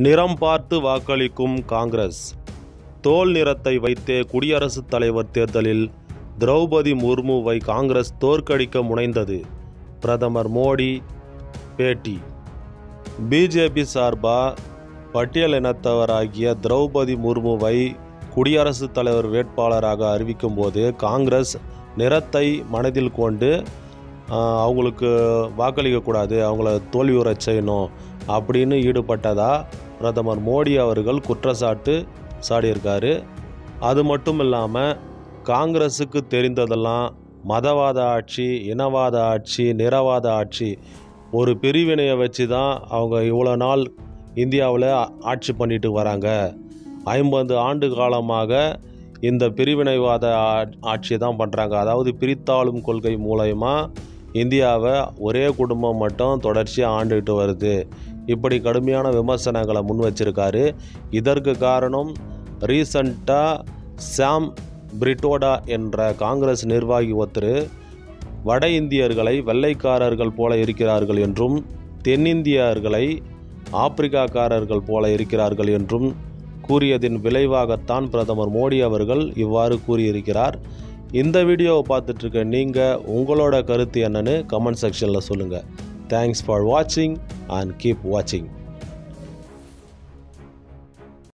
நிறம் பார்த்து வாக்களிக்கும் காங்கிரஸ். தோல் நிறத்தை வைத்தே குடியரசுத் தலைவர் தேர்தலில் திரௌபதி முர்முவை காங்கிரஸ் தோற்கடிக்க முனைந்தது. பிரதமர் மோடி பேட்டி. பிஜேபி சார்பாக பட்டியலினத்தவராகிய திரௌபதி முர்முவை குடியரசுத் தலைவர் வேட்பாளராக அறிவிக்கும் போது காங்கிரஸ் நிறத்தை மனதில் கொண்டு அவங்களுக்கு வாக்களிக்கக்கூடாது, அவங்கள தோல்வியுற செய்யணும் அப்படின்னு ஈடுபட்டதா பிரதமர் மோடி அவர்கள் குற்றச்சாட்டு சாடியிருக்காரு. அது மட்டும் இல்லாமல் காங்கிரஸுக்கு தெரிந்ததெல்லாம் மதவாத ஆட்சி, இனவாத ஆட்சி, நிறவாத ஆட்சி, ஒரு பிரிவினையை வச்சு தான் அவங்க இவ்வளோ நாள் இந்தியாவில் ஆட்சி பண்ணிட்டு வராங்க. 50 ஆண்டு காலமாக இந்த பிரிவினைவாத ஆட்சி தான் பண்ணுறாங்க. அதாவது பிரித்தாளும் கொள்கை மூலயமா இந்தியாவை ஒரே குடும்பம் மட்டும் தொடர்ச்சியாக ஆண்டுகிட்டு வருது. இப்படி கடுமையான விமர்சனங்களை முன் வச்சிருக்காரு. இதற்கு காரணம் ரீசண்டாக சாம் பிரிட்டோடா என்ற காங்கிரஸ் நிர்வாகி ஒருத்தர் வட இந்தியர்களை வெள்ளைக்காரர்கள் போல இருக்கிறார்கள் என்றும் தென்னிந்தியர்களை ஆப்பிரிக்காக்காரர்கள் போல இருக்கிறார்கள் என்றும் கூறியதின் விளைவாகத்தான் பிரதமர் மோடி அவர்கள் இவ்வாறு கூறியிருக்கிறார். இந்த வீடியோவை பார்த்துட்ருக்க நீங்கள் உங்களோட கருத்து என்னன்னு கமெண்ட் செக்ஷனில் சொல்லுங்கள். தேங்க்ஸ் ஃபார் வாட்சிங் அண்ட் கீப் வாட்சிங்.